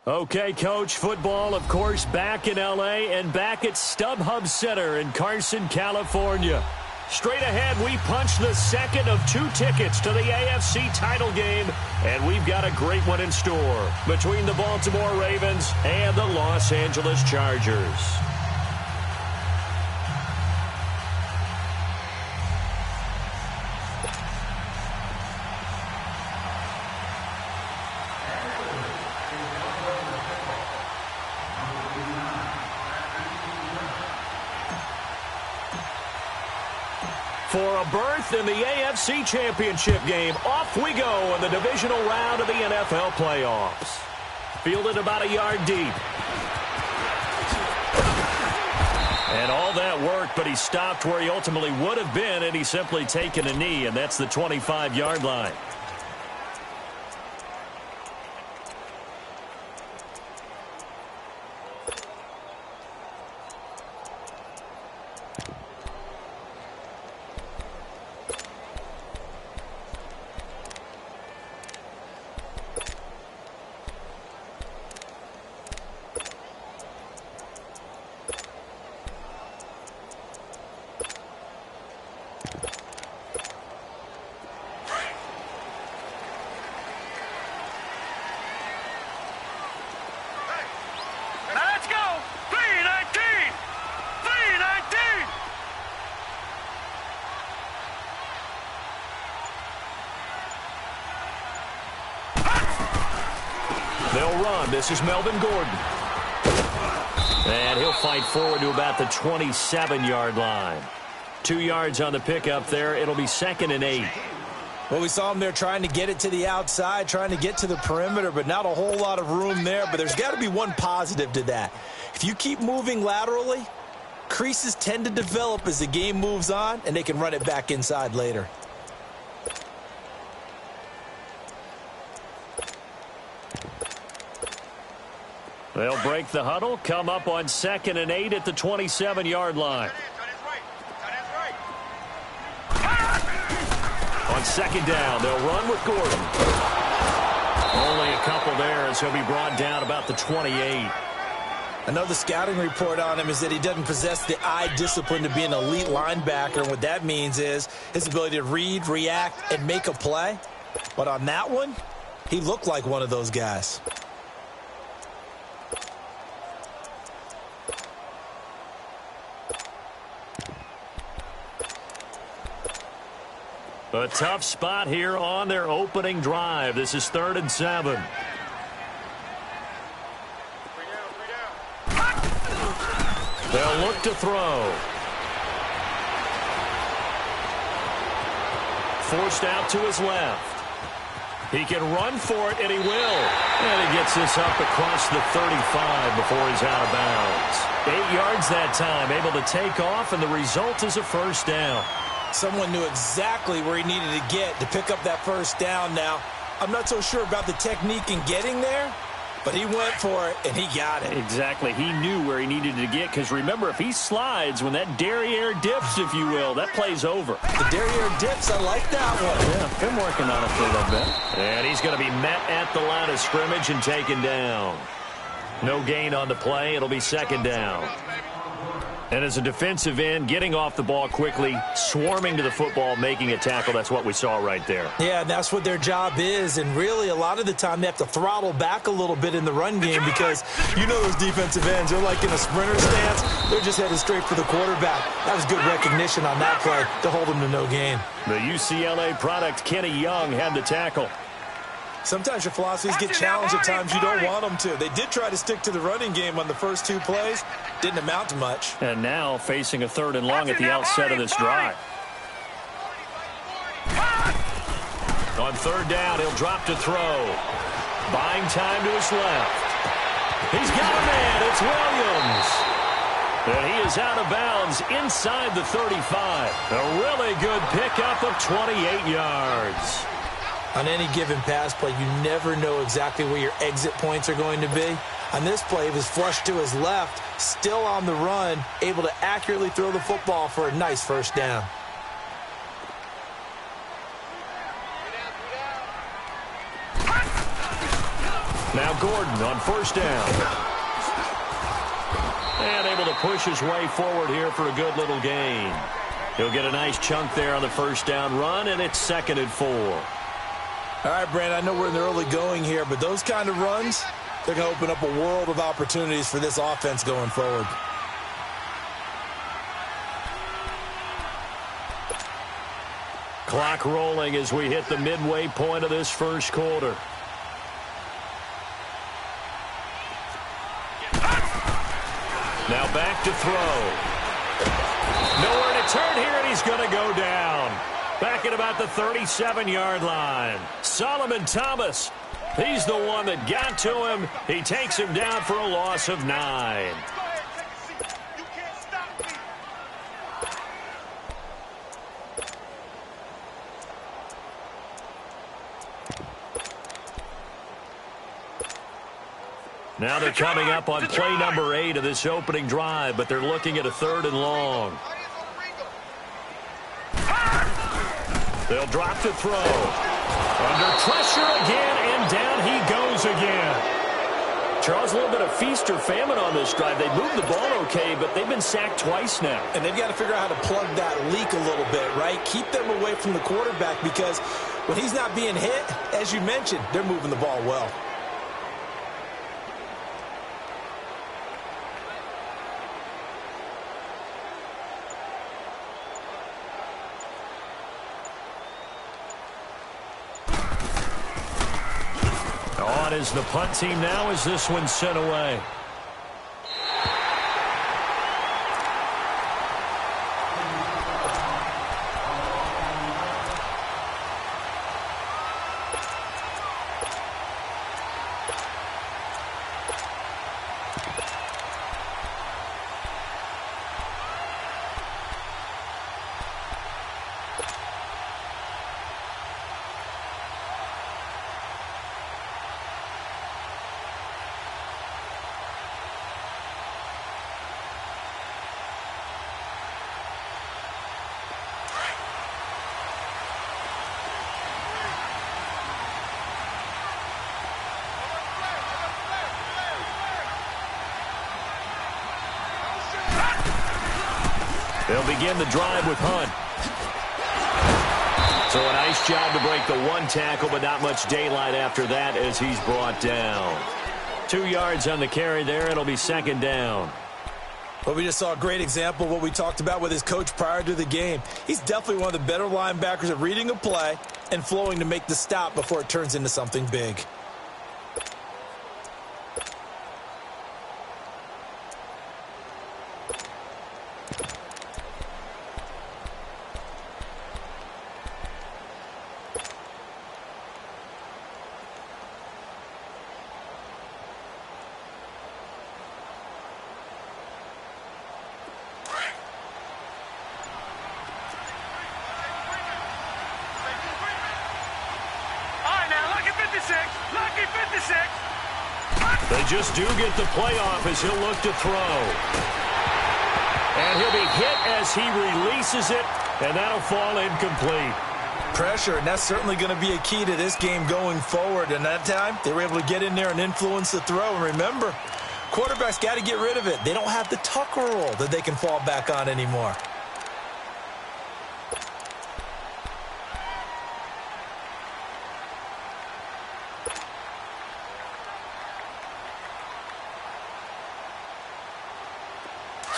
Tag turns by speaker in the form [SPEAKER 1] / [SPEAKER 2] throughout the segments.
[SPEAKER 1] Okay, Coach, football, of course, back in L.A. and back at StubHub Center in Carson, California. Straight ahead, we punch the second of 2 tickets to the AFC title game, and we've got a great one in store between the Baltimore Ravens and the Los Angeles Chargers. For a berth in the AFC Championship game, off we go in the divisional round of the NFL playoffs. Fielded about a yard deep. And all that worked, but he stopped where he ultimately would have been, and he's simply taken a knee, and that's the 25-yard line. They'll run. This is Melvin Gordon. And he'll fight forward to about the 27-yard line. 2 yards on the pickup there. It'll be 2nd and 8.
[SPEAKER 2] Well, we saw him there trying to get it to the outside, trying to get to the perimeter, but not a whole lot of room there. But there's got to be one positive to that. If you keep moving laterally, creases tend to develop as the game moves on, and they can run it back inside later.
[SPEAKER 1] They'll break the huddle, come up on 2nd and 8 at the 27-yard line. On 2nd down, they'll run with Gordon. Only a couple there as he'll be brought down about the 28.
[SPEAKER 2] Another scouting report on him is that he doesn't possess the eye discipline to be an elite linebacker. And what that means is his ability to read, react, and make a play. But on that one, he looked like one of those guys.
[SPEAKER 1] A tough spot here on their opening drive. This is 3rd and 7. They'll look to throw. Forced out to his left. He can run for it, and he will. And he gets this up across the 35 before he's out of bounds. 8 yards that time, able to take off, and the result is a first down.
[SPEAKER 2] Someone knew exactly where he needed to get to pick up that first down. Now, I'm not so sure about the technique in getting there, but he went for it, and he got it.
[SPEAKER 1] Exactly. He knew where he needed to get, because remember, if he slides, when that derriere dips, if you will, that play's over.
[SPEAKER 2] The derriere dips, I like that one.
[SPEAKER 1] Yeah, been working on it for a little bit. And he's going to be met at the line of scrimmage and taken down. No gain on the play. It'll be 2nd down. And as a defensive end, getting off the ball quickly, swarming to the football, making a tackle, that's what we saw right there.
[SPEAKER 2] Yeah, that's what their job is. And really, a lot of the time, they have to throttle back a little bit in the run game because you know those defensive ends, they're like in a sprinter stance. They're just headed straight for the quarterback. That was good recognition on that play to hold him to no gain.
[SPEAKER 1] The UCLA product, Kenny Young, had the tackle.
[SPEAKER 2] Sometimes your philosophies get challenged at times you don't want them to. They did try to stick to the running game on the first 2 plays. Didn't amount to much.
[SPEAKER 1] And now facing a 3rd and long at the outset of this drive. On 3rd down, he'll drop to throw. Buying time to his left. He's got a man. It's Williams. And he is out of bounds inside the 35. A really good pickup of 28 yards.
[SPEAKER 2] On any given pass play, you never know exactly where your exit points are going to be. On this play, he was flushed to his left, still on the run, able to accurately throw the football for a nice first down.
[SPEAKER 1] Now Gordon on first down. And able to push his way forward here for a good little gain. He'll get a nice chunk there on the first down run, and it's 2nd and 4.
[SPEAKER 2] All right, Brandon, I know we're in the early going here, but those kind of runs, they're going to open up a world of opportunities for this offense going forward.
[SPEAKER 1] Clock rolling as we hit the midway point of this first quarter. Now back to throw. Nowhere to turn here, and he's going to go down. Back at about the 37-yard line. Solomon Thomas, he's the one that got to him. He takes him down for a loss of 9. Now they're coming up on play number 8 of this opening drive, but they're looking at a 3rd and long. They'll drop to throw. Under pressure again, and down he goes again. Charles, a little bit of feast or famine on this drive. They moved the ball okay, but they've been sacked twice now.
[SPEAKER 2] And they've got to figure out how to plug that leak a little bit, right? Keep them away from the quarterback, because when he's not being hit, as you mentioned, they're moving the ball well.
[SPEAKER 1] On is the punt team now as this one's sent away. They'll begin the drive with Hunt. So a nice job to break the one tackle, but not much daylight after that as he's brought down. 2 yards on the carry there. It'll be 2nd down.
[SPEAKER 2] Well, we just saw a great example of what we talked about with his coach prior to the game. He's definitely one of the better linebackers at reading a play and flowing to make the stop before it turns into something big.
[SPEAKER 1] They just do get the playoff as he'll look to throw. And he'll be hit as he releases it, and that'll fall incomplete.
[SPEAKER 2] Pressure, and that's certainly going to be a key to this game going forward. And that time, they were able to get in there and influence the throw. And remember, quarterbacks got to get rid of it. They don't have the Tucker rule that they can fall back on anymore.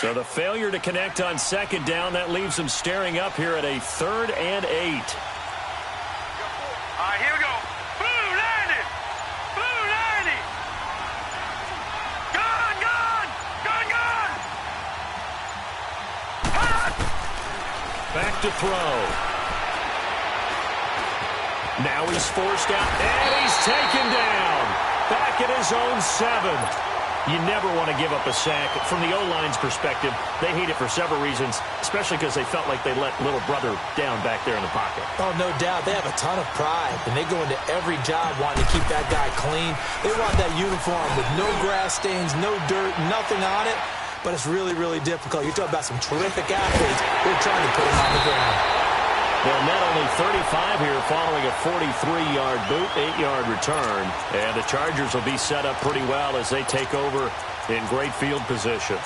[SPEAKER 1] So the failure to connect on 2nd down, that leaves them staring up here at a 3rd and 8.
[SPEAKER 3] All right, here we go. Blue 90. Blue 90. Gone, gone. Gone, gone. Hot.
[SPEAKER 1] Back to throw. Now he's forced out, and he's taken down. Back at his own 7. You never want to give up a sack. From the O-line's perspective, they hate it for several reasons, especially because they felt like they let little brother down back there in the pocket.
[SPEAKER 2] Oh, no doubt. They have a ton of pride, and they go into every job wanting to keep that guy clean. They want that uniform with no grass stains, no dirt, nothing on it, but it's really, really difficult. You're talking about some terrific athletes. They're trying to put him on the ground.
[SPEAKER 1] They'll net only 35 here following a 43-yard boot, 8-yard return. And the Chargers will be set up pretty well as they take over in great field position.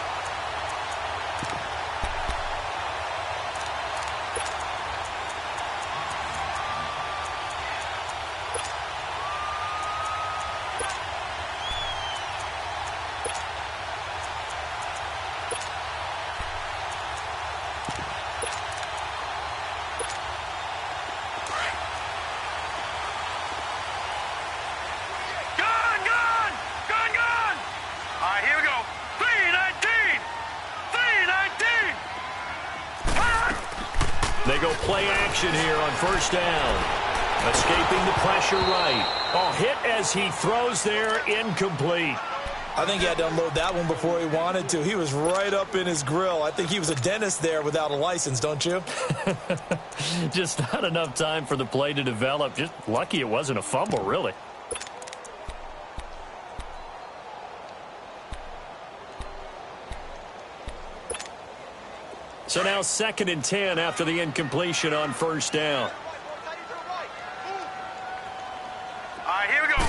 [SPEAKER 1] They go play action here on first down. Escaping the pressure right. Oh, hit as he throws there, incomplete.
[SPEAKER 2] I think he had to unload that one before he wanted to. He was right up in his grill. I think he was a dentist there without a license, don't you?
[SPEAKER 1] Just not enough time for the play to develop. Just lucky it wasn't a fumble, really. So now 2nd and 10 after the incompletion on first down.
[SPEAKER 3] Here we go.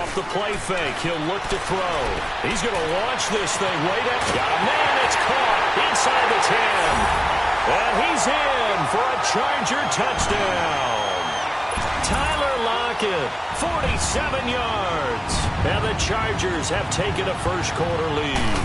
[SPEAKER 1] Off the play fake, he'll look to throw. He's going to launch this thing. Wait up. Got a man. It's caught inside the 10. And he's in for a Charger touchdown. Tyler Lockett, 47 yards. And the Chargers have taken a first-quarter lead.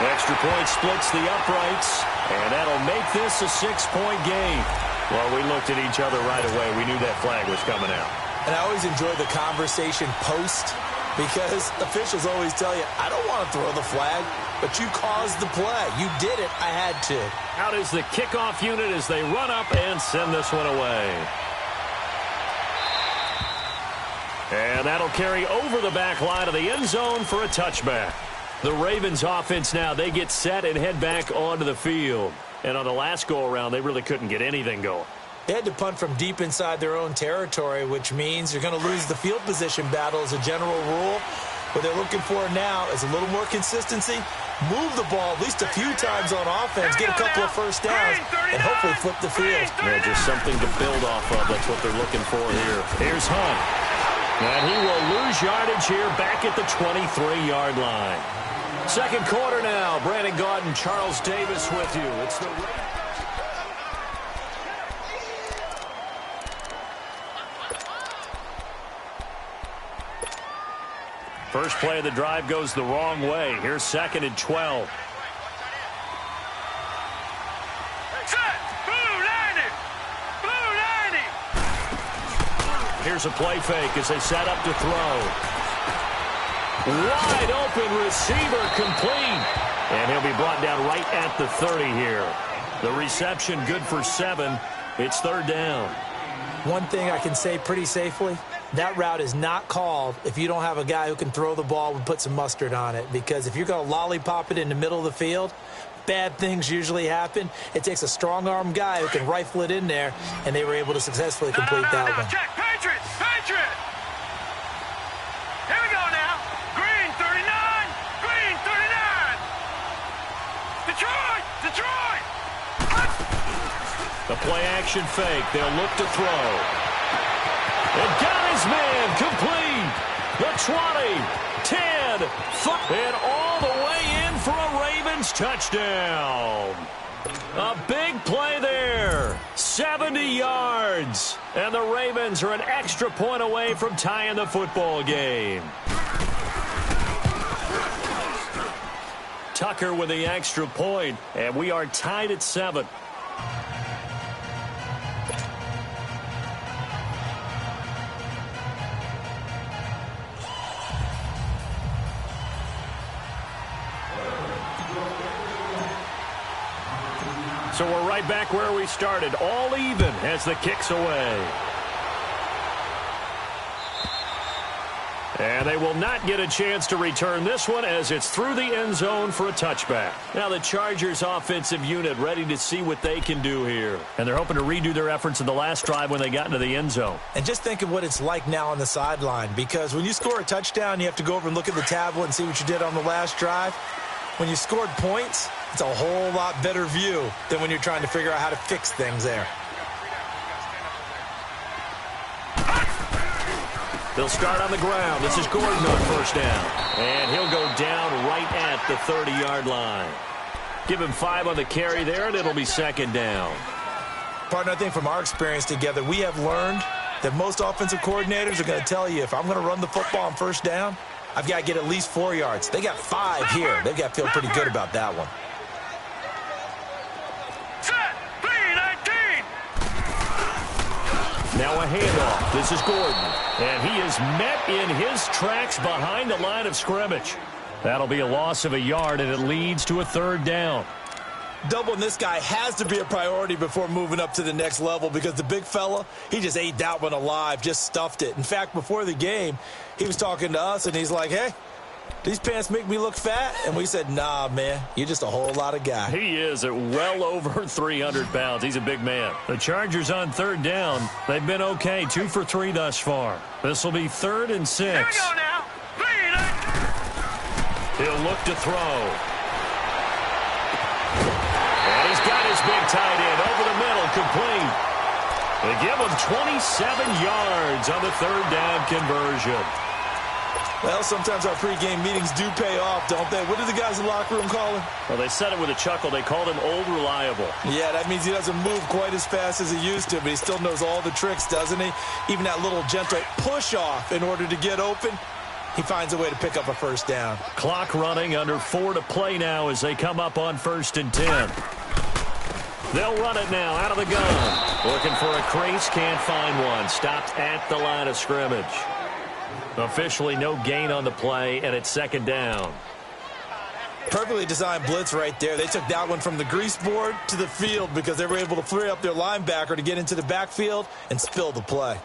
[SPEAKER 1] Extra point splits the uprights, and that'll make this a 6-point game. Well, we looked at each other right away. We knew that flag was coming out.
[SPEAKER 2] And I always enjoy the conversation post because officials always tell you, I don't want to throw the flag, but you caused the play. You did it. I had to.
[SPEAKER 1] Out is the kickoff unit as they run up and send this one away. And that'll carry over the back line of the end zone for a touchback. The Ravens offense now, they get set and head back onto the field. And on the last go-around, they really couldn't get anything going.
[SPEAKER 2] They had to punt from deep inside their own territory, which means you're going to lose the field position battle as a general rule. What they're looking for now is a little more consistency, move the ball at least a few times on offense, get a couple of first downs, and hopefully flip the field.
[SPEAKER 1] Yeah, just something to build off of. That's what they're looking for here. Here's Hunt. And he will lose yardage here back at the 23-yard line. Second quarter now. Brandon Gaudin, Charles Davis with you. It's the first play of the drive goes the wrong way. Here's 2nd and 12. Here's a play fake as they set up to throw. Wide open receiver complete. And he'll be brought down right at the 30 here. The reception good for 7. It's 3rd down.
[SPEAKER 2] One thing I can say pretty safely, that route is not called if you don't have a guy who can throw the ball and put some mustard on it. Because if you're going to lollipop it in the middle of the field, bad things usually happen. It takes a strong-arm guy who can rifle it in there, and they were able to successfully complete that one.
[SPEAKER 3] Check, Patriots! Patriots! Here we go now. Green 39! Green 39! Detroit! Detroit!
[SPEAKER 1] The play-action fake. They'll look to throw. And got his man complete. The 20, 10, 5, and all the way in for a Ravens touchdown. A big play there. 70 yards. And the Ravens are an extra point away from tying the football game. Tucker with the extra point, and we are tied at 7. So we're right back where we started, all even as the kick's away. And they will not get a chance to return this one as it's through the end zone for a touchback. Now the Chargers offensive unit ready to see what they can do here. And they're hoping to redo their efforts in the last drive when they got into the end zone.
[SPEAKER 2] And just think of what it's like now on the sideline, because when you score a touchdown, you have to go over and look at the tablet and see what you did on the last drive. When you scored points, It's a whole lot better view than when you're trying to figure out how to fix things there.
[SPEAKER 1] They'll start on the ground. This is Gordon on first down. And he'll go down right at the 30-yard line. Give him 5 on the carry there, and it'll be second down.
[SPEAKER 2] Partner, I think from our experience together, we have learned that most offensive coordinators are going to tell you, if I'm going to run the football on first down, I've got to get at least 4 yards. They got 5 here. They've got to feel pretty good about that one.
[SPEAKER 3] Set. 3-19.
[SPEAKER 1] Now a handoff. This is Gordon. And he is met in his tracks behind the line of scrimmage. That'll be a loss of a yard, and it leads to a third down.
[SPEAKER 2] Doubling this guy has to be a priority before moving up to the next level, because the big fella, he just ate that one alive, just stuffed it. In fact, before the game, he was talking to us, and he's like, hey, these pants make me look fat? And we said, nah, man, you're just a whole lot of guy.
[SPEAKER 1] He is at well over 300 pounds. He's a big man. The Chargers on third down. They've been okay, 2 for 3 thus far. This will be 3rd and 6.
[SPEAKER 3] Here we go now. 3-19.
[SPEAKER 1] He'll look to throw. And he's got his big tight end over the middle, complete. They give him 27 yards on the third down conversion.
[SPEAKER 2] Well, sometimes our pregame meetings do pay off, don't they? What do the guys in the locker room call him?
[SPEAKER 1] Well, they said it with a chuckle. They called him Old Reliable.
[SPEAKER 2] Yeah, that means he doesn't move quite as fast as he used to, but he still knows all the tricks, doesn't he? Even that little gentle push-off in order to get open, he finds a way to pick up a first down.
[SPEAKER 1] Clock running, under 4 to play now as they come up on 1st and 10. They'll run it now out of the gun. Looking for a crease, can't find one. Stopped at the line of scrimmage. Officially no gain on the play, and it's second down.
[SPEAKER 2] Perfectly designed blitz right there. They took that one from the grease board to the field because they were able to free up their linebacker to get into the backfield and spill the play.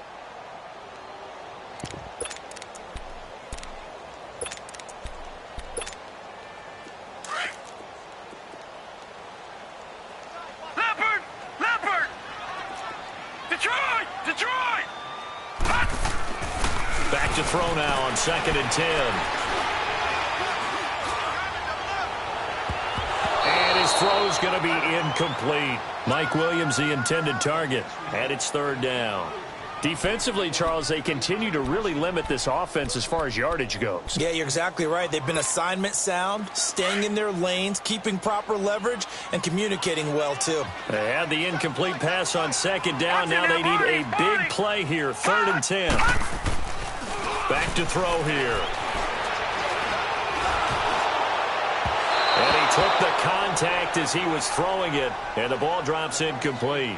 [SPEAKER 3] Leopard! Detroit!
[SPEAKER 1] Back to throw now on 2nd and 10. And his throw's going to be incomplete. Mike Williams, the intended target, and it's 3rd down. Defensively, Charles, they continue to really limit this offense as far as yardage goes.
[SPEAKER 2] Yeah, you're exactly right. They've been assignment sound, staying in their lanes, keeping proper leverage, and communicating well, too.
[SPEAKER 1] They had the incomplete pass on 2nd down. Now they need a big play here, 3rd and 10. Back to throw here. And he took the contact as he was throwing it, and the ball drops incomplete.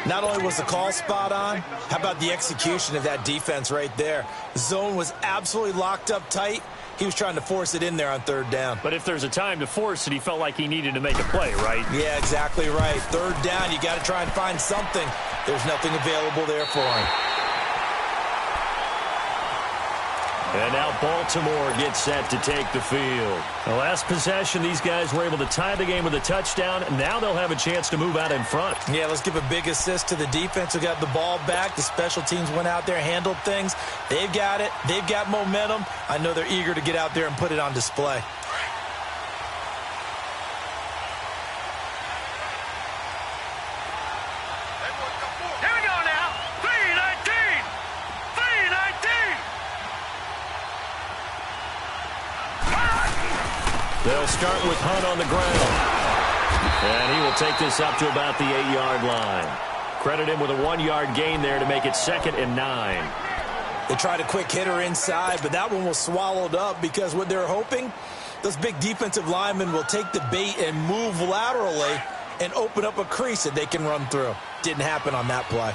[SPEAKER 2] Not only was the call spot on, how about the execution of that defense right there? The zone was absolutely locked up tight. He was trying to force it in there on 3rd down.
[SPEAKER 1] But if there's a time to force it, he felt like he needed to make a play, right?
[SPEAKER 2] Yeah, exactly right. 3rd down, you got to try and find something. There's nothing available there for him.
[SPEAKER 1] And now Baltimore gets set to take the field. The last possession, these guys were able to tie the game with a touchdown. Now they'll have a chance to move out in front.
[SPEAKER 2] Yeah, let's give a big assist to the defense who got the ball back. The special teams went out there, handled things. They've got it. They've got momentum. I know they're eager to get out there and put it on display.
[SPEAKER 3] Here we go now. 3-19. 3-19.
[SPEAKER 1] They'll start with Hunt on the ground. And he will take this up to about the 8-yard line. Credit him with a 1-yard gain there to make it 2nd and 9.
[SPEAKER 2] They tried a quick hitter inside, but that one was swallowed up because what they're hoping, those big defensive linemen will take the bait and move laterally and open up a crease that they can run through. Didn't happen on that play.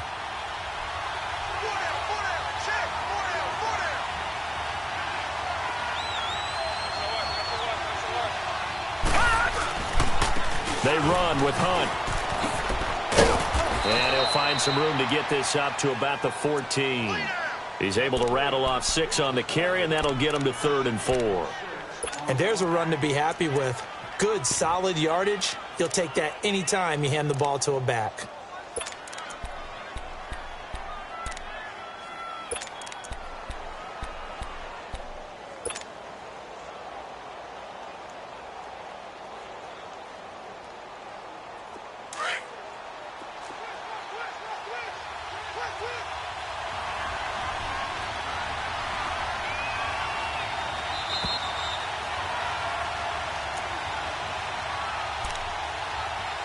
[SPEAKER 1] They run with Hunt. And he'll find some room to get this up to about the 14. He's able to rattle off 6 on the carry, and that'll get him to 3rd and 4.
[SPEAKER 2] And there's a run to be happy with. Good, solid yardage. You'll take that anytime you hand the ball to a back.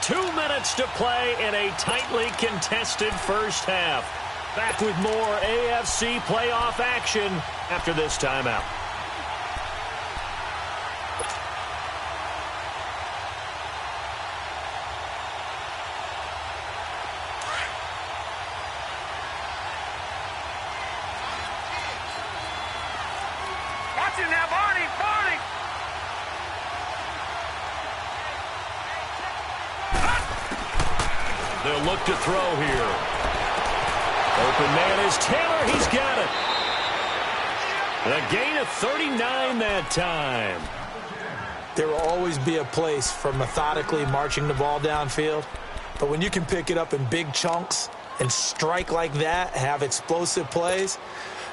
[SPEAKER 1] 2 minutes to play in a tightly contested first half. Back with more AFC playoff action after this timeout.
[SPEAKER 3] Watch him now, Barney! Barney!
[SPEAKER 1] They'll look to throw here. Open man is Taylor. He's got it. A gain of 39 that time.
[SPEAKER 2] There will always be a place for methodically marching the ball downfield. But when you can pick it up in big chunks and strike like that, have explosive plays,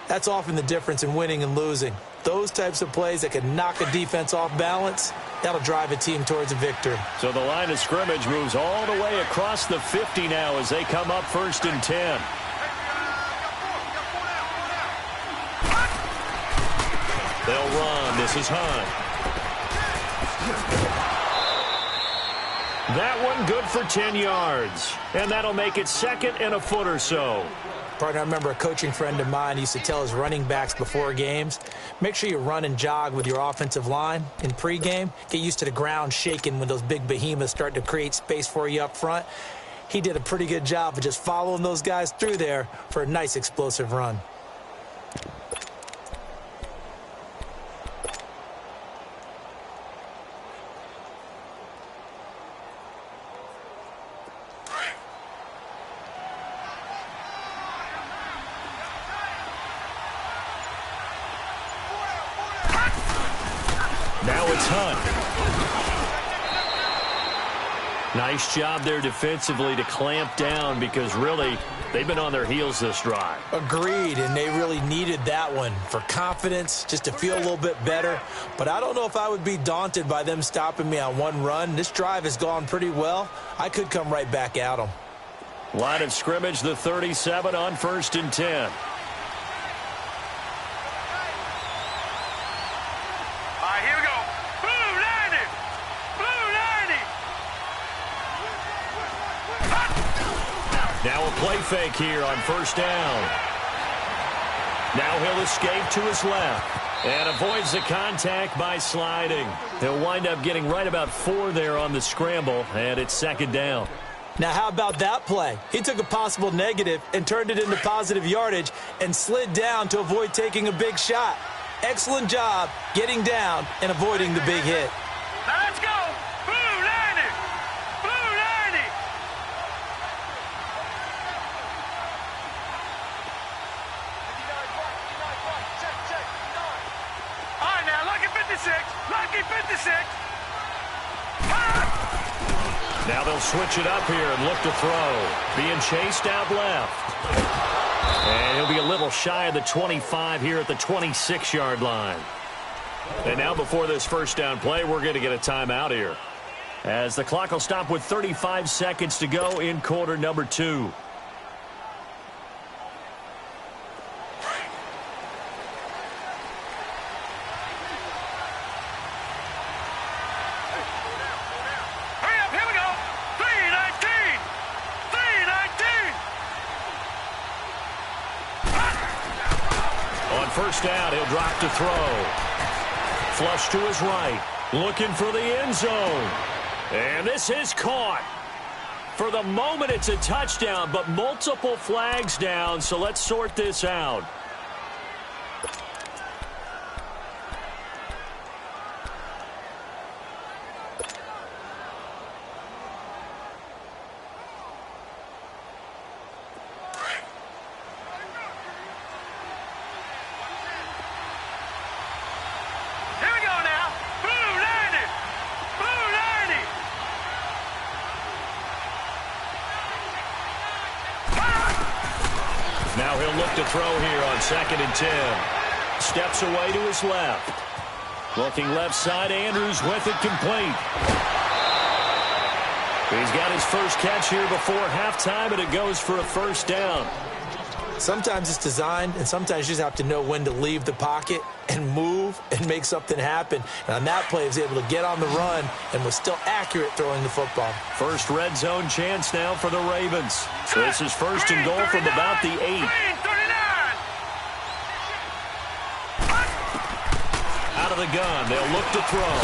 [SPEAKER 2] that's often the difference in winning and losing. Those types of plays that can knock a defense off balance, that'll drive a team towards a victory.
[SPEAKER 1] So the line of scrimmage moves all the way across the 50 now as they come up 1st and 10. They'll run. This is Hunt. That one good for 10 yards. And that'll make it 2nd and a foot or so.
[SPEAKER 2] Partner, I remember a coaching friend of mine used to tell his running backs before games, make sure you run and jog with your offensive line in pregame. Get used to the ground shaking when those big behemoths start to create space for you up front. He did a pretty good job of just following those guys through there for a nice explosive run.
[SPEAKER 1] Now it's Hunt. Nice job there defensively to clamp down because really they've been on their heels this drive.
[SPEAKER 2] Agreed, and they really needed that one for confidence, just to feel a little bit better. But I don't know if I would be daunted by them stopping me on one run. This drive has gone pretty well. I could come right back at them.
[SPEAKER 1] Line of scrimmage, the 37 on 1st and 10. Now a play fake here on 1st down. Now he'll escape to his left and avoids the contact by sliding. He'll wind up getting right about 4 there on the scramble, and it's 2nd down.
[SPEAKER 2] Now how about that play? He took a possible negative and turned it into positive yardage and slid down to avoid taking a big shot. Excellent job getting down and avoiding the big hit.
[SPEAKER 3] Now let's go! Blue 90! Blue 90! All right, now, lucky 56. Lucky 56.
[SPEAKER 1] Now they'll switch it up here and look to throw. Being chased out left. And he'll be a little shy of the 25 here at the 26-yard line. And now before this 1st down play, we're going to get a timeout here, as the clock will stop with 35 seconds to go in quarter number 2. First down, he'll drop to throw. Flush to his right. Looking for the end zone. And this is caught. For the moment, it's a touchdown, but multiple flags down, so let's sort this out. Now he'll look to throw here on 2nd and 10. Steps away to his left. Looking left side, Andrews with it complete. He's got his first catch here before halftime, and it goes for a 1st down.
[SPEAKER 2] Sometimes it's designed, and sometimes you just have to know when to leave the pocket and move and make something happen. And on that play, he was able to get on the run and was still accurate throwing the football.
[SPEAKER 1] First red zone chance now for the Ravens. So this is first and goal from about the 8. Out of the gun, they'll look to throw.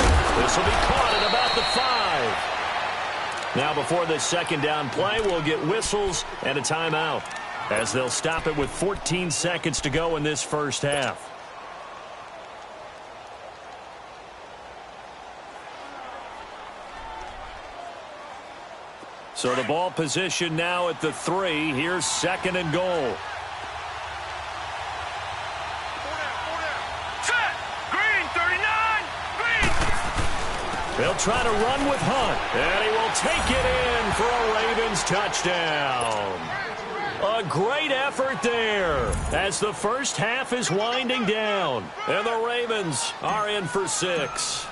[SPEAKER 1] This will be caught at about the 5. Now before this second down play, we'll get whistles and a timeout, as they'll stop it with 14 seconds to go in this first half. So the ball position now at the 3. Here's second and goal.
[SPEAKER 3] Set! Green, 39! Green!
[SPEAKER 1] They'll try to run with Hunt, and he will take it in for a Ravens touchdown. A great effort there as the first half is winding down, and the Ravens are in for 6.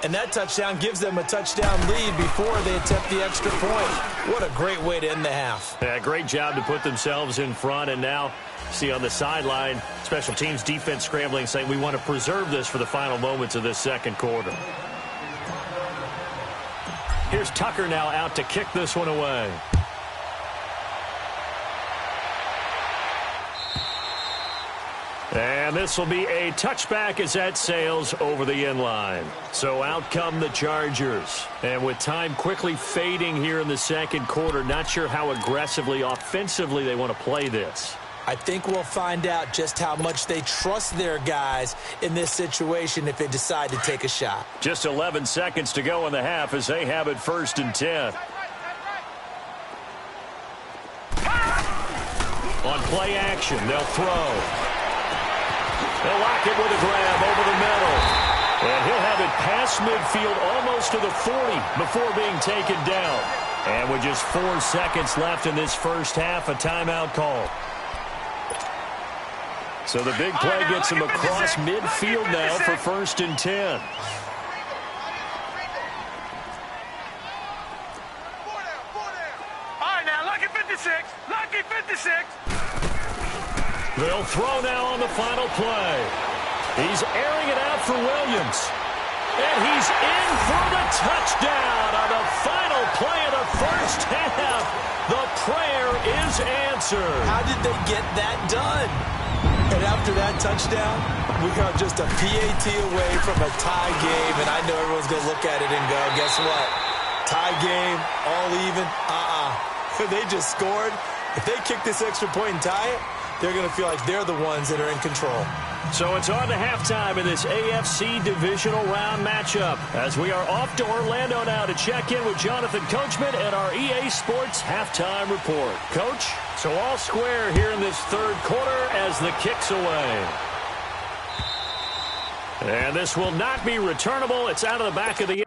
[SPEAKER 2] And that touchdown gives them a touchdown lead before they attempt the extra point. What a great way to end the half.
[SPEAKER 1] Yeah, great job to put themselves in front, and now see on the sideline, special teams defense scrambling, saying we want to preserve this for the final moments of this second quarter. Here's Tucker now out to kick this one away. And this will be a touchback as that sails over the end line. So out come the Chargers. And with time quickly fading here in the second quarter, not sure how aggressively, offensively they want to play this.
[SPEAKER 2] I think we'll find out just how much they trust their guys in this situation if they decide to take a shot.
[SPEAKER 1] Just 11 seconds to go in the half as they have it first and 10. On play action, they'll throw. They'll lock it with a grab over the middle. And he'll have it past midfield almost to the 40 before being taken down. And with just 4 seconds left in this first half, a timeout call. So the big play gets him across midfield now for first and 10.
[SPEAKER 3] All right, now, lucky 56. Lucky 56.
[SPEAKER 1] They'll throw now on the final play. He's airing it out for Williams. And he's in for the touchdown on the final play of the first half. The prayer is answered.
[SPEAKER 2] How did they get that done? And after that touchdown, we are just a PAT away from a tie game. And I know everyone's going to look at it and go, guess what? Tie game, all even? They just scored. If they kick this extra point and tie it, they're going to feel like they're the ones that are in control.
[SPEAKER 1] So it's on to halftime in this AFC divisional round matchup, as we are off to Orlando now to check in with Jonathan Coachman and our EA Sports halftime report. Coach, so all square here in this third quarter as the kick's away. And this will not be returnable. It's out of the back of the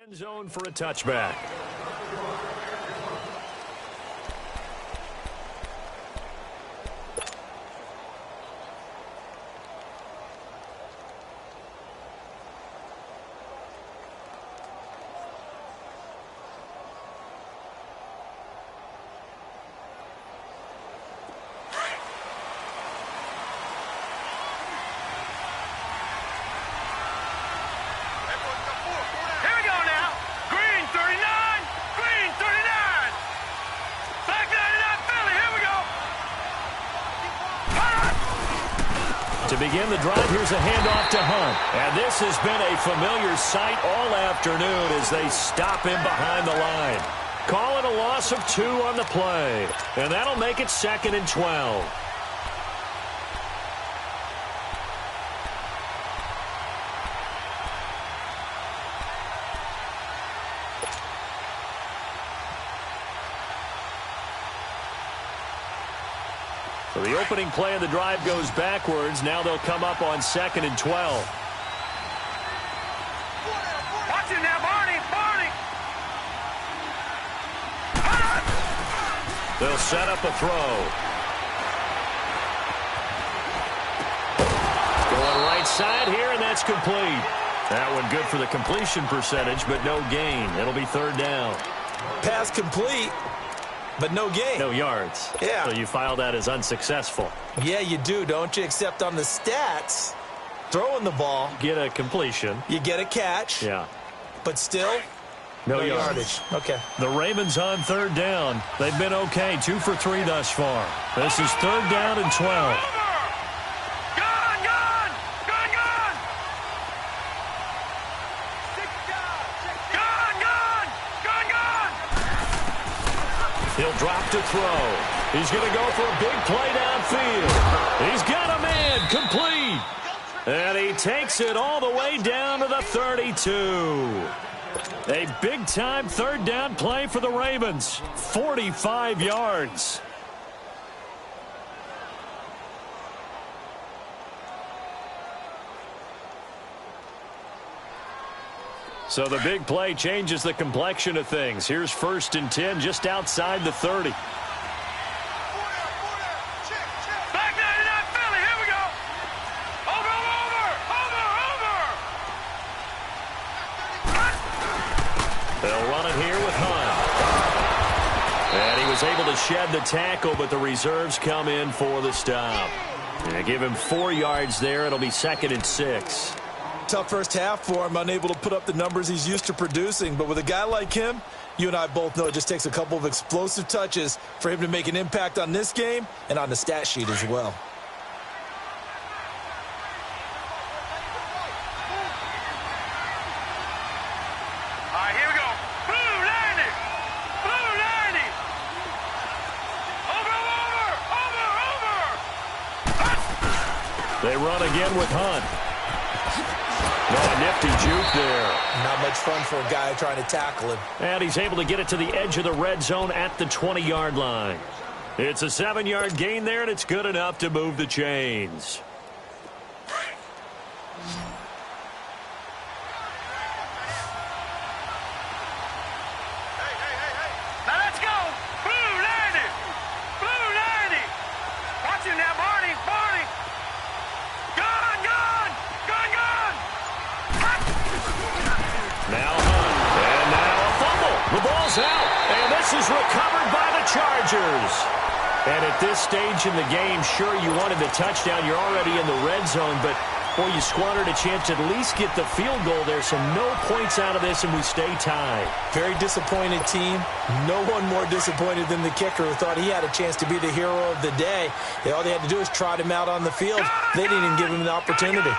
[SPEAKER 1] End zone for a touchback. To begin the drive, here's a handoff to Hunt. And this has been a familiar sight all afternoon as they stop him behind the line. Call it a loss of 2 on the play. And that'll make it 2nd and 12. So the opening play of the drive goes backwards. Now they'll come up on 2nd and 12.
[SPEAKER 3] Watch it now, Barney!
[SPEAKER 1] They'll set up a throw. Going right side here, and that's complete. That one good for the completion percentage, but no gain. It'll be 3rd down.
[SPEAKER 2] Pass complete. But no gain.
[SPEAKER 1] No yards.
[SPEAKER 2] Yeah.
[SPEAKER 1] So you file that as unsuccessful.
[SPEAKER 2] Yeah, you do, don't you? Except on the stats, throwing the ball.
[SPEAKER 1] Get a completion.
[SPEAKER 2] You get a catch.
[SPEAKER 1] Yeah.
[SPEAKER 2] But still,
[SPEAKER 1] no yardage.
[SPEAKER 2] Okay.
[SPEAKER 1] The Ravens on 3rd down. They've been okay. 2 for 3 thus far. This is 3rd down and 12. He'll drop to throw. He's going to go for a big play downfield. He's got a man complete. And he takes it all the way down to the 32. A big-time 3rd down play for the Ravens. 45 yards. So the big play changes the complexion of things. Here's 1st and 10 just outside the 30.
[SPEAKER 3] Back 99 Philly, here we go. Over.
[SPEAKER 1] They'll run it here with Hunt. And he was able to shed the tackle, but the reserves come in for the stop. And they give him 4 yards there. It'll be 2nd and 6.
[SPEAKER 2] Tough first half for him, unable to put up the numbers he's used to producing. But with a guy like him, you and I both know it just takes a couple of explosive touches for him to make an impact on this game and on the stat sheet as well.
[SPEAKER 3] All right, here we go. Blue 90. Over.
[SPEAKER 1] They run again with Hunt. Oh, a nifty juke there.
[SPEAKER 2] Not much fun for a guy trying to tackle him.
[SPEAKER 1] And he's able to get it to the edge of the red zone at the 20-yard line. It's a 7-yard gain there, and it's good enough to move the chains.
[SPEAKER 3] Now let's go. Blue 90. Watch him now, Barney.
[SPEAKER 1] Now Hunt. And now a fumble. The ball's out. And this is recovered by the Chargers. And at this stage in the game, sure, you wanted the touchdown. You're already in the red zone, but, boy, you squandered a chance to at least get the field goal there, so no points out of this, and we stay tied.
[SPEAKER 2] Very disappointed team. No one more disappointed than the kicker who thought he had a chance to be the hero of the day. All they had to do was trot him out on the field. They didn't even give him an opportunity.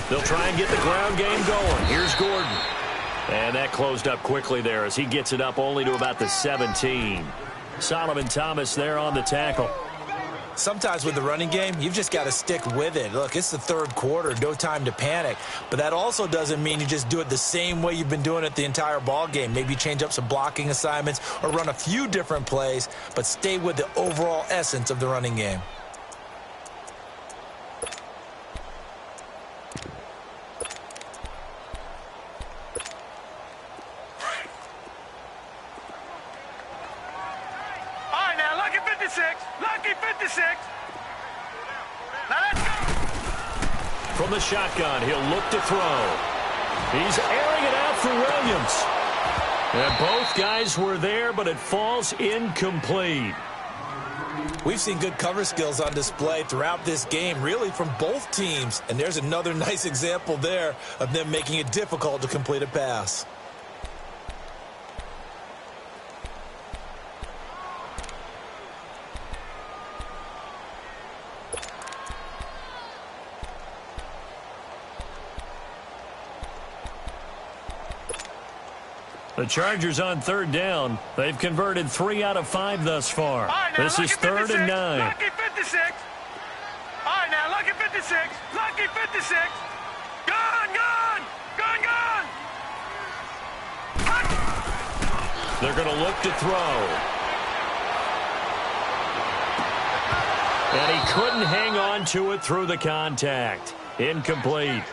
[SPEAKER 1] They'll try and get the ground game going. Here's Gordon. And that closed up quickly there as he gets it up only to about the 17. Solomon Thomas there on the tackle.
[SPEAKER 2] Sometimes with the running game, you've just got to stick with it. Look, it's the third quarter, no time to panic. But that also doesn't mean you just do it the same way you've been doing it the entire ball game. Maybe change up some blocking assignments or run a few different plays, but stay with the overall essence of the running game.
[SPEAKER 3] Lucky 56. Now let's go.
[SPEAKER 1] From the shotgun, he'll look to throw. He's airing it out for Williams. And both guys were there, but it falls incomplete.
[SPEAKER 2] We've seen good cover skills on display throughout this game, really from both teams. And there's another nice example there of them making it difficult to complete a pass.
[SPEAKER 1] The Chargers on third down. They've converted 3 out of 5 thus far.
[SPEAKER 3] Right,
[SPEAKER 1] this is 3rd and 9.
[SPEAKER 3] Lucky 56. All right, now, lucky 56. Lucky 56. Gone.
[SPEAKER 1] They're going to look to throw. And he couldn't hang on to it through the contact. Incomplete.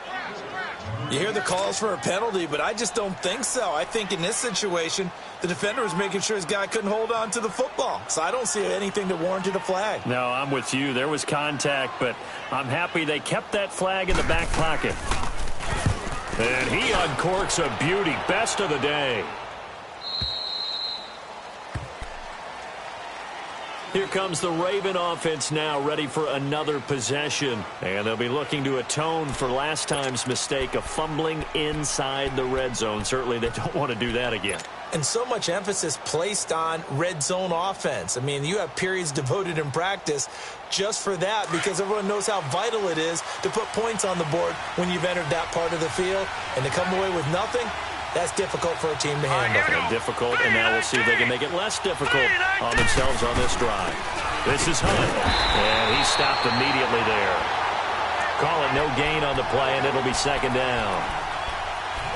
[SPEAKER 2] You hear the calls for a penalty, but I just don't think so. I think in this situation, the defender was making sure his guy couldn't hold on to the football. So I don't see anything that warranted a flag.
[SPEAKER 1] No, I'm with you. There was contact, but I'm happy they kept that flag in the back pocket. And he uncorks a beauty. Best of the day. Here comes the Raven offense now, ready for another possession. And they'll be looking to atone for last time's mistake of fumbling inside the red zone. Certainly they don't want to do that again.
[SPEAKER 2] And so much emphasis placed on red zone offense. I mean, you have periods devoted in practice just for that because everyone knows how vital it is to put points on the board when you've entered that part of the field. And to come away with nothing, that's difficult for a team to handle.
[SPEAKER 1] And difficult, and now we'll see if they can make it less difficult on themselves on this drive. This is Hunt, and he stopped immediately there. Call it no gain on the play, and it'll be 2nd down.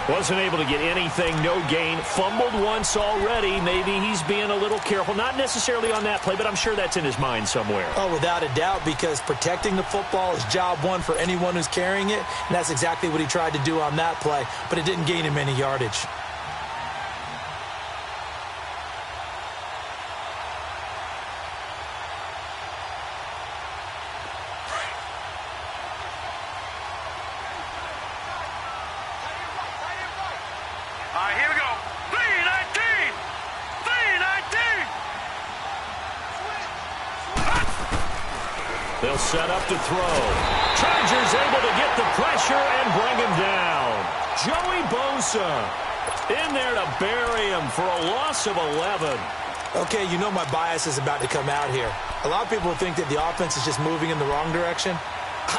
[SPEAKER 1] Wasn't able to get anything, no gain. Fumbled once already. Maybe he's being a little careful. Not necessarily on that play, but I'm sure that's in his mind somewhere.
[SPEAKER 2] Oh, without a doubt, because protecting the football is job one for anyone who's carrying it, and that's exactly what he tried to do on that play, but it didn't gain him any yardage.
[SPEAKER 1] They'll set up to throw. Chargers able to get the pressure and bring him down. Joey Bosa in there to bury him for a loss of 11.
[SPEAKER 2] Okay, you know my bias is about to come out here. A lot of people think that the offense is just moving in the wrong direction.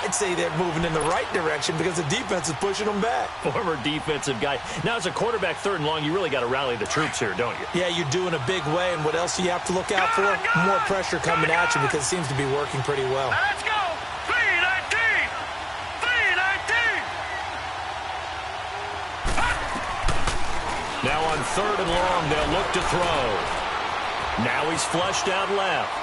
[SPEAKER 2] I'd say they're moving in the right direction because the defense is pushing them back.
[SPEAKER 1] Former defensive guy. Now, as a quarterback 3rd and long, you really got to rally the troops here, don't you?
[SPEAKER 2] Yeah, you do in a big way. And what else do you have to look out for? More pressure coming at you because it seems to be working pretty well.
[SPEAKER 3] Now let's go. 3-19. 3-19.
[SPEAKER 1] Now on 3rd and long, they'll look to throw. Now he's flushed out left.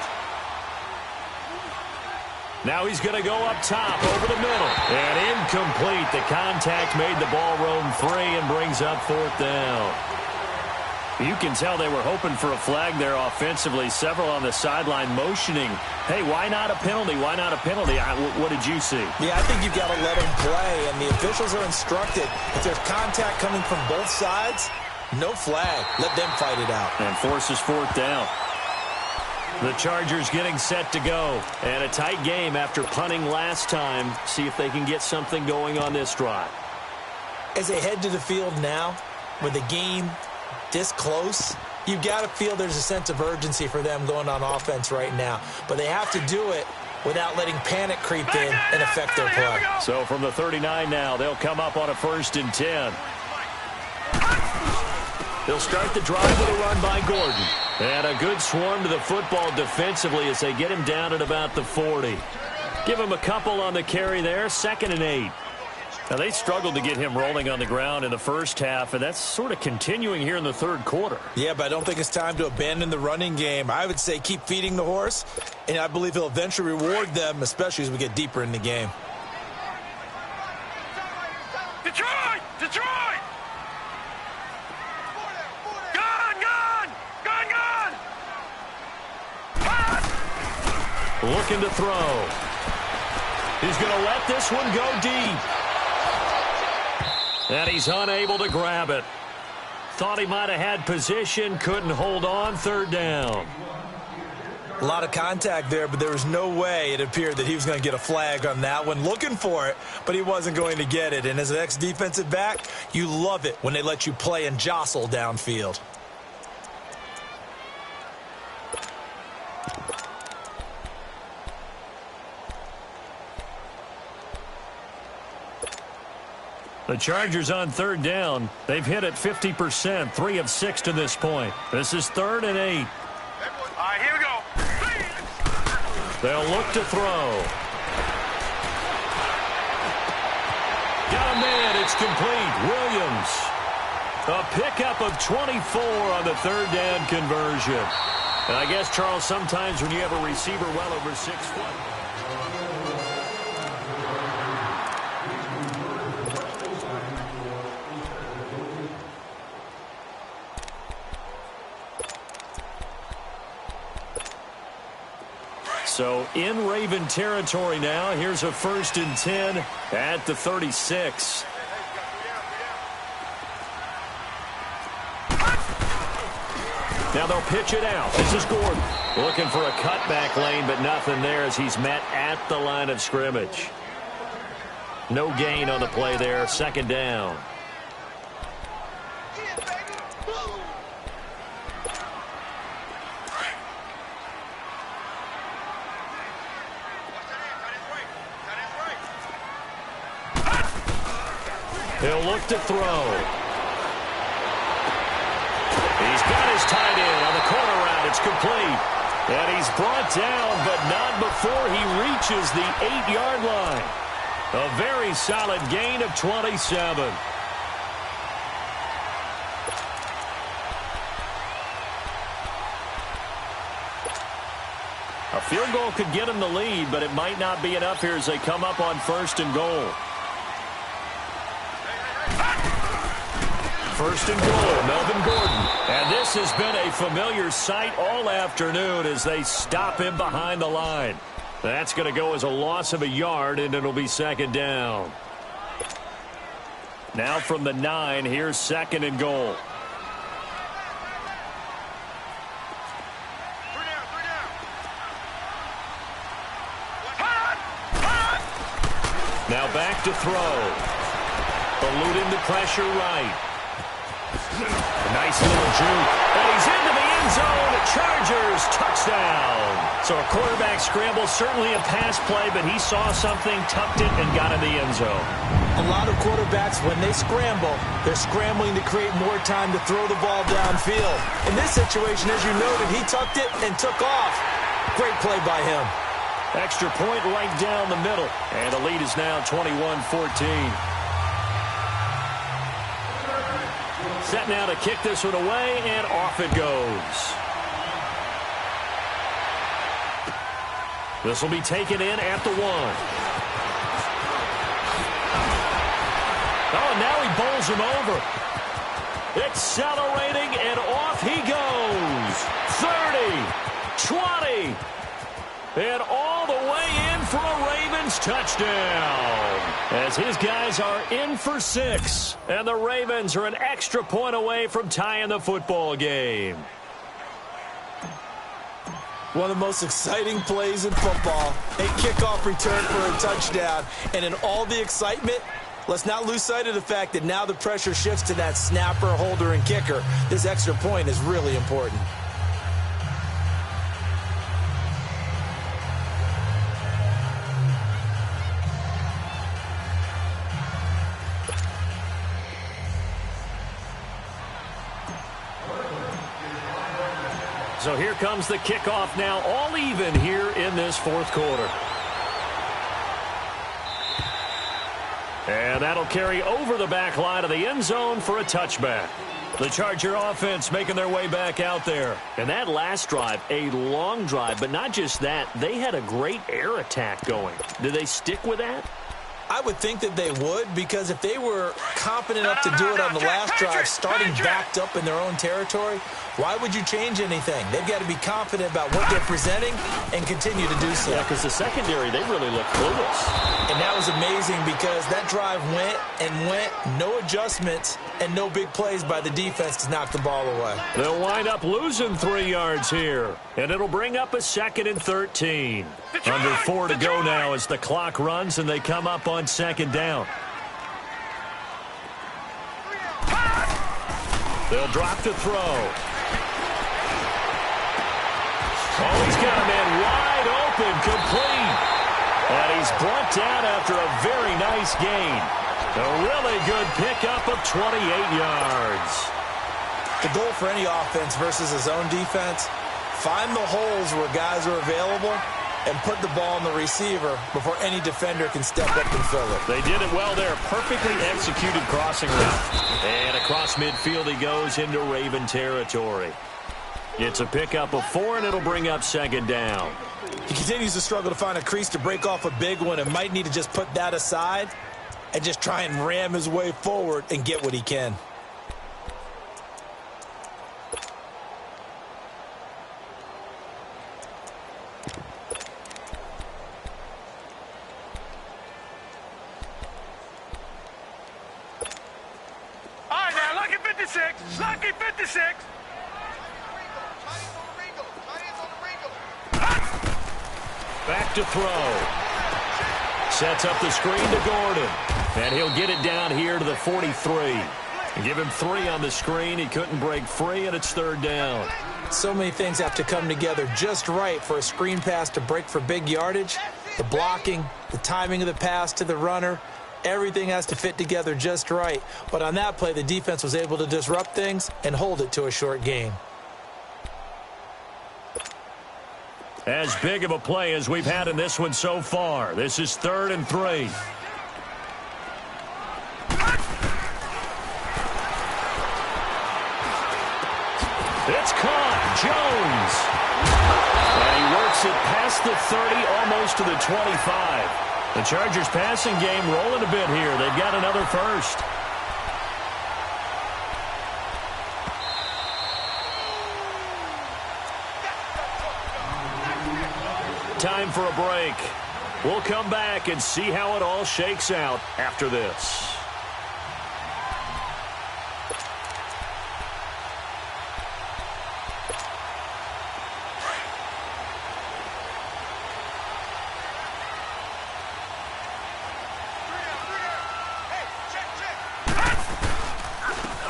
[SPEAKER 1] Now he's going to go up top over the middle. And incomplete. The contact made the ball roam free and brings up 4th down. You can tell they were hoping for a flag there offensively. Several on the sideline motioning. Hey, why not a penalty? Why not a penalty? What did you see?
[SPEAKER 2] Yeah, I think you've got to let him play. And the officials are instructed, if there's contact coming from both sides, no flag. Let them fight it out.
[SPEAKER 1] And forces 4th down. The Chargers getting set to go. And a tight game after punting last time. See if they can get something going on this drive.
[SPEAKER 2] As they head to the field now, with the game this close, you've got to feel there's a sense of urgency for them going on offense right now. But they have to do it without letting panic creep in and affect their play.
[SPEAKER 1] So from the 39 now, they'll come up on a 1st and 10. They'll start the drive with a run by Gordon. And a good swarm to the football defensively as they get him down at about the 40. Give him a couple on the carry there, 2nd and 8. Now, they struggled to get him rolling on the ground in the first half, and that's sort of continuing here in the third quarter.
[SPEAKER 2] Yeah, but I don't think it's time to abandon the running game. I would say keep feeding the horse, and I believe he'll eventually reward them, especially as we get deeper in the game.
[SPEAKER 3] Detroit! Detroit! Gun! Gun! Gun! Gun! Pass!
[SPEAKER 1] Looking to throw. He's going to let this one go deep. And he's unable to grab it. Thought he might have had position, couldn't hold on, 3rd down.
[SPEAKER 2] A lot of contact there, but there was no way it appeared that he was going to get a flag on that one. Looking for it, but he wasn't going to get it. And as an ex-defensive back, you love it when they let you play and jostle downfield.
[SPEAKER 1] The Chargers on 3rd down. They've hit it 50%, 3 of 6 to this point. This is 3rd and 8.
[SPEAKER 3] All right, here we go.
[SPEAKER 1] They'll look to throw. Got a man. It's complete. Williams. A pickup of 24 on the 3rd down conversion. And I guess, Charles, sometimes when you have a receiver well over 6 foot. So in Raven territory now. Here's a 1st and 10 at the 36. Now they'll pitch it out. This is Gordon looking for a cutback lane, but nothing there as he's met at the line of scrimmage. No gain on the play there. 2nd down. He'll look to throw. He's got his tight end on the corner route. It's complete. And he's brought down, but not before he reaches the 8-yard line. A very solid gain of 27. A field goal could get him the lead, but it might not be enough here as they come up on 1st and goal. 1st and goal, Melvin Gordon. And this has been a familiar sight all afternoon as they stop him behind the line. That's going to go as a loss of a yard, and it'll be 2nd down. Now from the 9, here's 2nd and goal. Now back to throw. Eluding the pressure right. Nice little juke. And he's into the end zone. Chargers touchdown. So a quarterback scramble, certainly a pass play, but he saw something, tucked it, and got in the end zone.
[SPEAKER 2] A lot of quarterbacks, when they scramble, they're scrambling to create more time to throw the ball downfield. In this situation, as you noted, he tucked it and took off. Great play by him.
[SPEAKER 1] Extra point right down the middle. And the lead is now 21-14. Set now to kick this one away, and off it goes. This will be taken in at the 1. Oh, and now he bowls him over. Accelerating, and off he goes. 30, 20, and all the way in for a Ravens touchdown. As his guys are in for 6. And the Ravens are an extra point away from tying the football game.
[SPEAKER 2] One of the most exciting plays in football. A kickoff return for a touchdown. And in all the excitement, let's not lose sight of the fact that now the pressure shifts to that snapper, holder, and kicker. This extra point is really important.
[SPEAKER 1] So here comes the kickoff now, all even here in this fourth quarter. And that'll carry over the back line of the end zone for a touchback. The Charger offense making their way back out there. And that last drive, a long drive, but not just that, they had a great air attack going. Did they stick with that?
[SPEAKER 2] I would think that they would, because if they were confident enough to do it on the last drive, starting backed up in their own territory, why would you change anything? They've got to be confident about what they're presenting and continue to do so.
[SPEAKER 1] Yeah, because the secondary, they really looked clueless.
[SPEAKER 2] And that was amazing because that drive went and went, no adjustments, and no big plays by the defense to knock the ball away.
[SPEAKER 1] They'll wind up losing 3 yards here, and it'll bring up a 2nd and 13. Under 4 to go now as the clock runs and they come up on 2nd down. They'll drop to throw. Oh, he's got a man wide open, complete. And he's brought down after a very nice gain. A really good pickup of 28 yards.
[SPEAKER 2] The goal for any offense versus a zone defense, find the holes where guys are available and put the ball on the receiver before any defender can step up and fill it.
[SPEAKER 1] They did it well there. Perfectly executed crossing route. And across midfield he goes into Raven territory. It's a pickup of 4, and it'll bring up 2nd down.
[SPEAKER 2] He continues to struggle to find a crease to break off a big one and might need to just put that aside and just try and ram his way forward and get what he can.
[SPEAKER 3] All right, now, lucky 56. Lucky 56.
[SPEAKER 1] Back to throw. Sets up the screen to Gordon. And he'll get it down here to the 43. And give him 3 on the screen. He couldn't break free, and it's 3rd down.
[SPEAKER 2] So many things have to come together just right for a screen pass to break for big yardage. The blocking, the timing of the pass to the runner, everything has to fit together just right. But on that play, the defense was able to disrupt things and hold it to a short gain.
[SPEAKER 1] As big of a play as we've had in this one so far. This is 3rd and 3. It's caught. Jones. And he works it past the 30, almost to the 25. The Chargers passing game rolling a bit here. They've got another first. Time for a break. We'll come back and see how it all shakes out after this.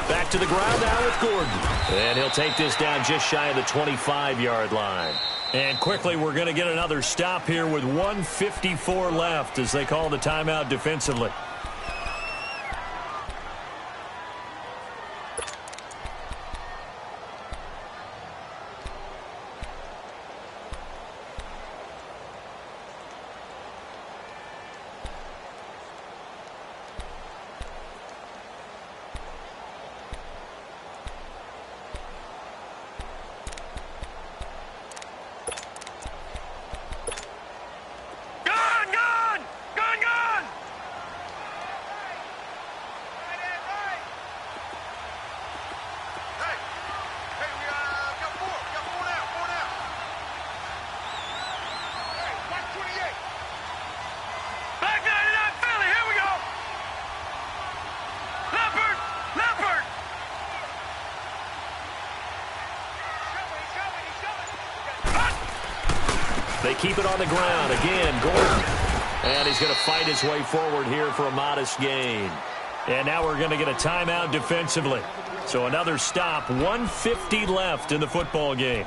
[SPEAKER 1] Back to the ground now with Gordon. And he'll take this down just shy of the 25-yard line. And quickly, we're going to get another stop here with 1:54 left as they call the timeout defensively. They keep it on the ground. Again, Gordon. And he's going to fight his way forward here for a modest gain. And now we're going to get a timeout defensively. So another stop. 1:50 left in the football game.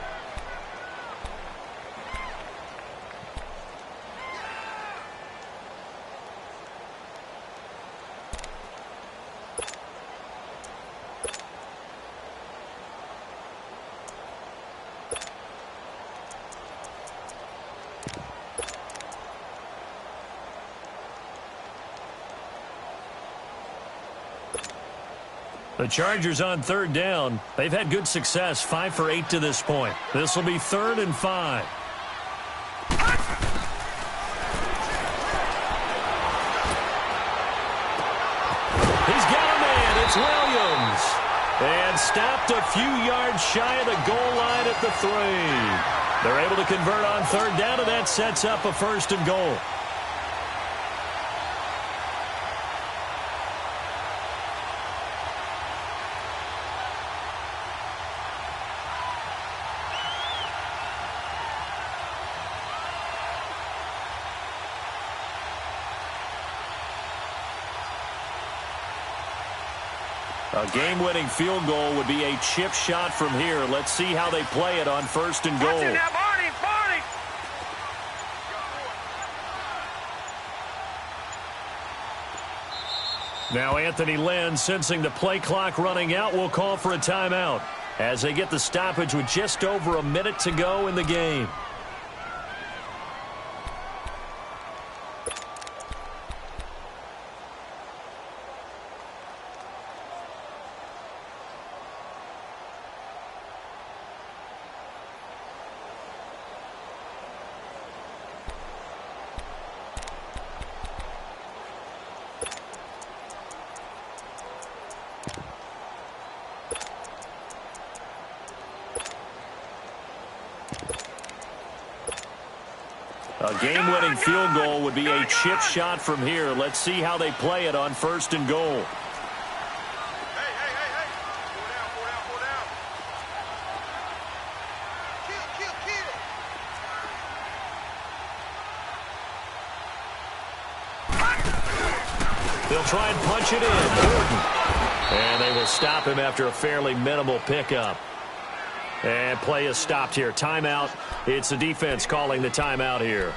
[SPEAKER 1] The Chargers on third down. They've had good success, 5 for 8 to this point. This will be 3rd and 5. He's got a man. It's Williams. And stopped a few yards shy of the goal line at the 3. They're able to convert on third down, and that sets up a 1st and goal. A game-winning field goal would be a chip shot from here. Let's see how they play it on 1st and goal.
[SPEAKER 3] Now, Barney, Barney.
[SPEAKER 1] Now Anthony Lynn, sensing the play clock running out, will call for a timeout as they get the stoppage with just over a minute to go in the game. A game-winning field goal would be a chip shot from here. Let's see how they play it on 1st and goal.
[SPEAKER 3] Hey. Four down. Kill.
[SPEAKER 1] They'll try and punch it in. Gordon. And they will stop him after a fairly minimal pickup. And play is stopped here. Timeout. It's the defense calling the timeout here,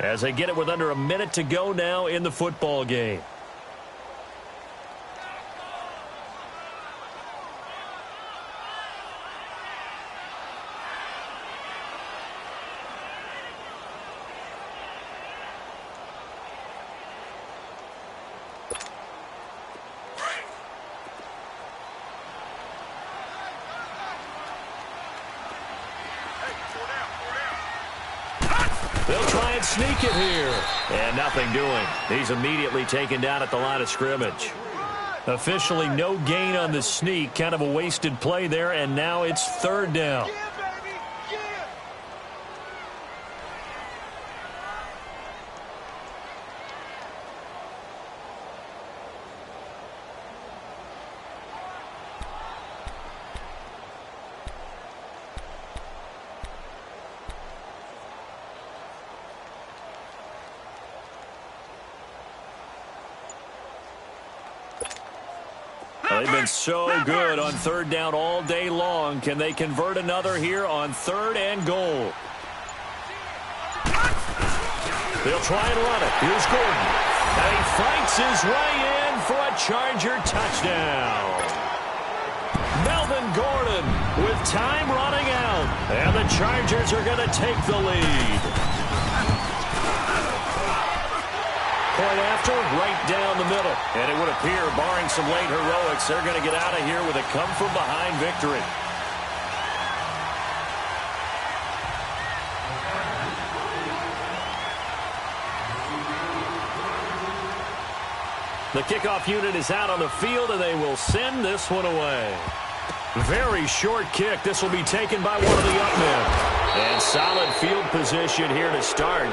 [SPEAKER 1] as they get it with under a minute to go now in the football game. They'll try and sneak it here. And nothing doing. He's immediately taken down at the line of scrimmage. Officially no gain on the sneak. Kind of a wasted play there, and now it's 3rd down. They've been so good on 3rd down all day long. Can they convert another here on 3rd and goal? They'll try and run it. Here's Gordon. And he fights his way in for a Charger touchdown. Melvin Gordon with time running out. And the Chargers are going to take the lead. Point after, right down the middle. And it would appear, barring some late heroics, they're going to get out of here with a come-from-behind victory. The kickoff unit is out on the field, and they will send this one away. Very short kick. This will be taken by one of the up men. And solid field position here to start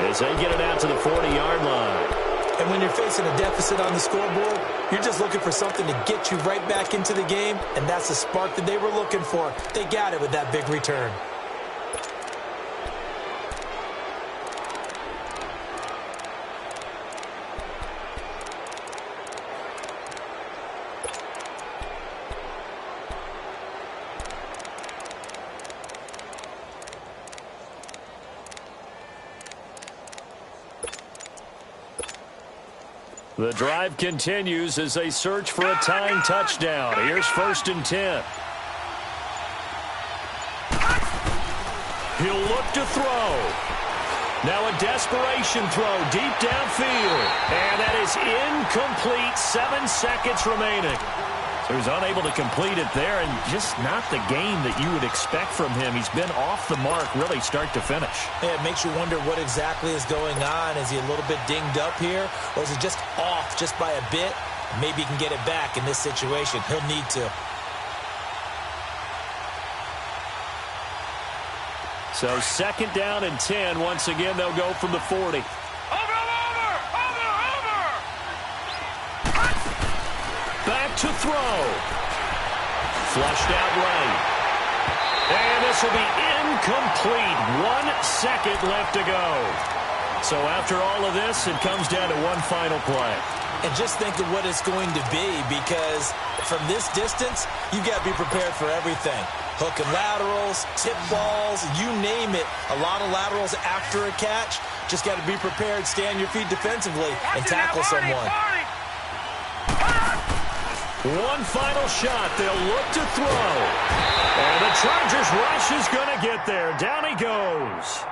[SPEAKER 1] as they get it out to the 40-yard line.
[SPEAKER 2] And when you're facing a deficit on the scoreboard, you're just looking for something to get you right back into the game, and that's the spark that they were looking for. They got it with that big return.
[SPEAKER 1] The drive continues as they search for a tying touchdown. Here's 1st and 10. He'll look to throw. Now a desperation throw deep downfield. And that is incomplete. 7 seconds remaining. So he's unable to complete it there, and just not the game that you would expect from him. He's been off the mark really start to finish.
[SPEAKER 2] Yeah, it makes you wonder what exactly is going on. Is he a little bit dinged up here, or is he just off just by a bit? Maybe he can get it back in this situation. He'll need to.
[SPEAKER 1] So 2nd down and 10. Once again, they'll go from the 40.
[SPEAKER 3] Over!
[SPEAKER 1] Back to throw. Flushed out right. And this will be incomplete. 1 second left to go. So after all of this, it comes down to one final play.
[SPEAKER 2] And just think of what it's going to be, because from this distance, you've got to be prepared for everything. Hook and laterals, tip balls, you name it. A lot of laterals after a catch. Just got to be prepared, stay on your feet defensively, and tackle someone.
[SPEAKER 1] One final shot. They'll look to throw. And the Chargers rush is going to get there. Down he goes.